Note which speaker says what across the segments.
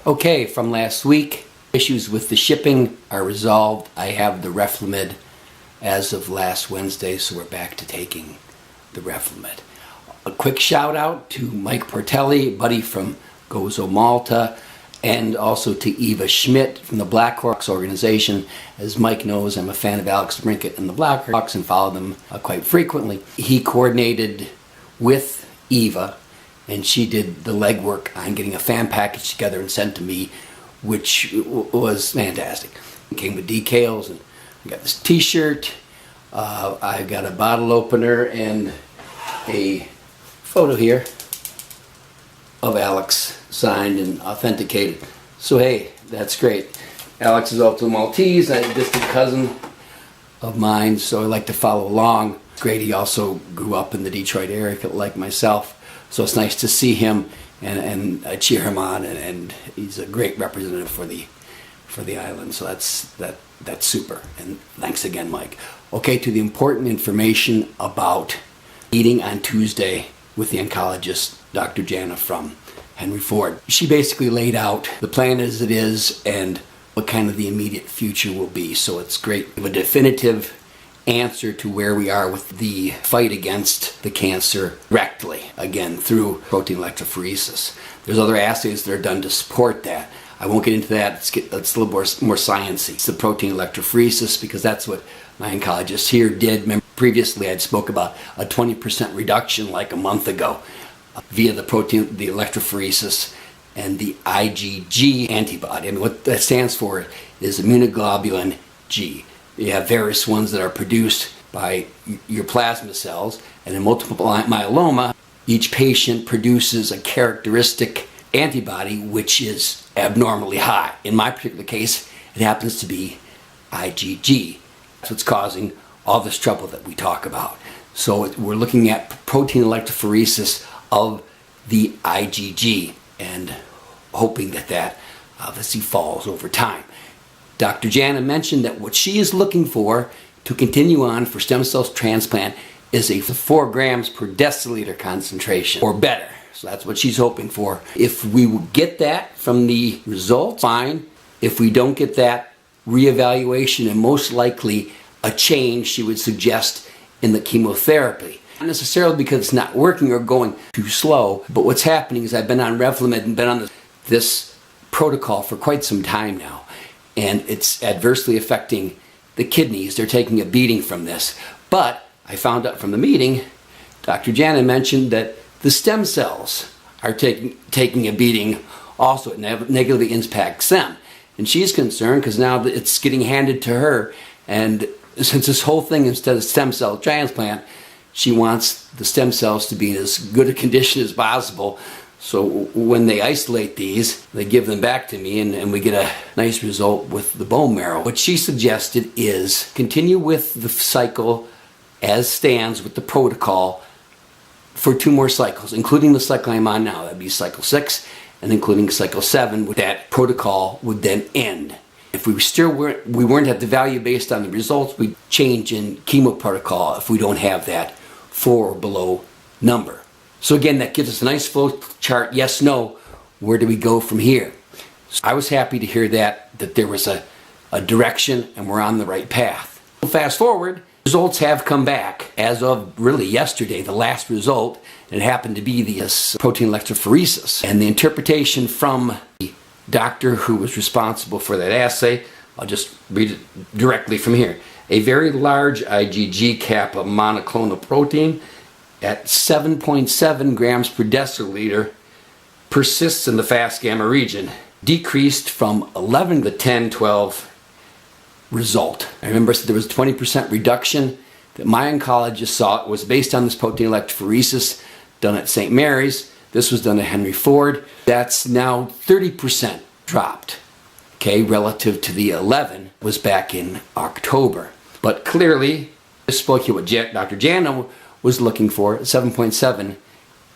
Speaker 1: Okay, from last week, issues with the shipping are resolved. I have the Revlimid as of last Wednesday, so we're back to taking the Revlimid. A quick shout out to Mike Portelli, buddy from Gozo Malta, and also to Eva Schmidt from the Blackhawks organization. As Mike knows, I'm a fan of Alex Brinkett and the Blackhawks and follow them quite frequently. He coordinated with Eva, and she did the legwork on getting a fan package together and sent to me, which was fantastic. It came with decals, and I got this t-shirt, I got a bottle opener, and a photo here of Alex signed and authenticated. So hey, that's great. Alex is also Maltese, a distant cousin of mine, so I like to follow along. Great, he also grew up in the Detroit area like myself, so it's nice to see him and cheer him on, and he's a great representative for the island, so that's super, and thanks again, Mike. Okay, to the important information about meeting on Tuesday with the oncologist, Dr. Jana from Henry Ford. She basically laid out the plan as it is and what kind of the immediate future will be. So it's great. We have a definitive answer to where we are with the fight against the cancer rectally, again, through protein electrophoresis. There's other assays that are done to support that. I won't get into that. It's a little more sciencey. It's the protein electrophoresis because that's what my oncologist here did. Remember, previously I'd spoke about a 20% reduction like a month ago via the electrophoresis and the IgG antibody. And what that stands for is immunoglobulin G. You have various ones that are produced by your plasma cells, and in multiple myeloma, each patient produces a characteristic antibody which is abnormally high. In my particular case, it happens to be IgG. That's what's causing all this trouble that we talk about. So we're looking at protein electrophoresis of the IgG and hoping that obviously falls over time. Dr. Jana mentioned that what she is looking for to continue on for stem cell transplant is a 4 grams per deciliter concentration or better. So that's what she's hoping for. If we get that from the results, fine. If we don't get that, reevaluation and most likely a change she would suggest in the chemotherapy. Not necessarily because it's not working or going too slow, but what's happening is I've been on Revlimid and been on this protocol for quite some time now, and it's adversely affecting the kidneys. They're taking a beating from this. But I found out from the meeting, Dr. Jana mentioned that the stem cells are taking a beating also. It negatively impacts them. And she's concerned because now it's getting handed to her, and since this whole thing, instead of stem cell transplant, she wants the stem cells to be in as good a condition as possible. So when they isolate these, they give them back to me, and we get a nice result with the bone marrow. What she suggested is continue with the cycle as stands with the protocol for 2 more cycles, including the cycle I'm on now. That'd be cycle 6, and including cycle 7. That protocol would then end. If we weren't at the value based on the results, we'd change in chemo protocol if we don't have that 4 or below number. So again, that gives us a nice flow chart, yes, no, where do we go from here? So I was happy to hear that there was a direction and we're on the right path. Fast forward, results have come back as of really yesterday, the last result, and it happened to be the protein electrophoresis. And the interpretation from the doctor who was responsible for that assay, I'll just read it directly from here. A very large IgG kappa monoclonal protein at 7.7 grams per deciliter persists in the fast gamma region, decreased from 11 to 10, 12 result. I remember there was a 20% reduction that my oncologist saw. It was based on this protein electrophoresis done at St. Mary's. This was done at Henry Ford. That's now 30% dropped, okay, relative to the 11 was back in October. But clearly, this spoke to what Dr. Jana was looking for. 7.7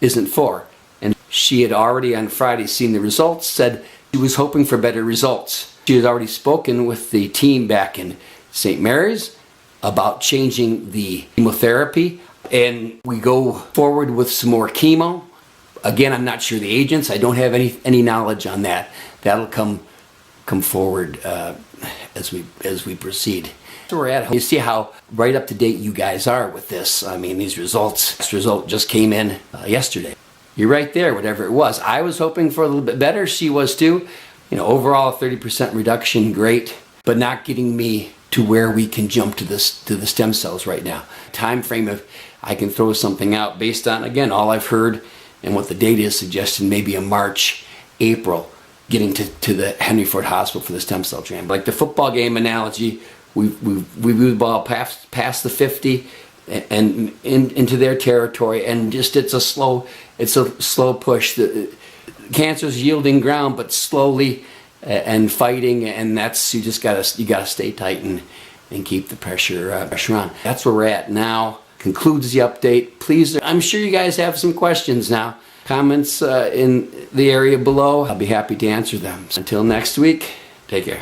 Speaker 1: isn't 4. And she had already on Friday seen the results, said she was hoping for better results. She had already spoken with the team back in St. Mary's about changing the chemotherapy, and we go forward with some more chemo. Again, I'm not sure the agents. I don't have any knowledge on that. That'll come forward as we proceed. So we're at. You see how right up to date you guys are with this. I mean, these results. This result just came in yesterday. You're right there, whatever it was. I was hoping for a little bit better. She was too. You know, overall 30% reduction, great, but not getting me to where we can jump to the stem cells right now. Time frame of I can throw something out based on, again, all I've heard and what the data is suggesting, maybe a March, April, getting to the Henry Ford Hospital for the stem cell transplant. Like the football game analogy, we move the ball past the 50 and into their territory, and just it's a slow push. The cancer's yielding ground, but slowly and fighting, and that's you gotta stay tight and keep the pressure on. That's where we're at now. Concludes the update. Please, I'm sure you guys have some questions now. Comments in the area below. I'll be happy to answer them. Until next week, take care.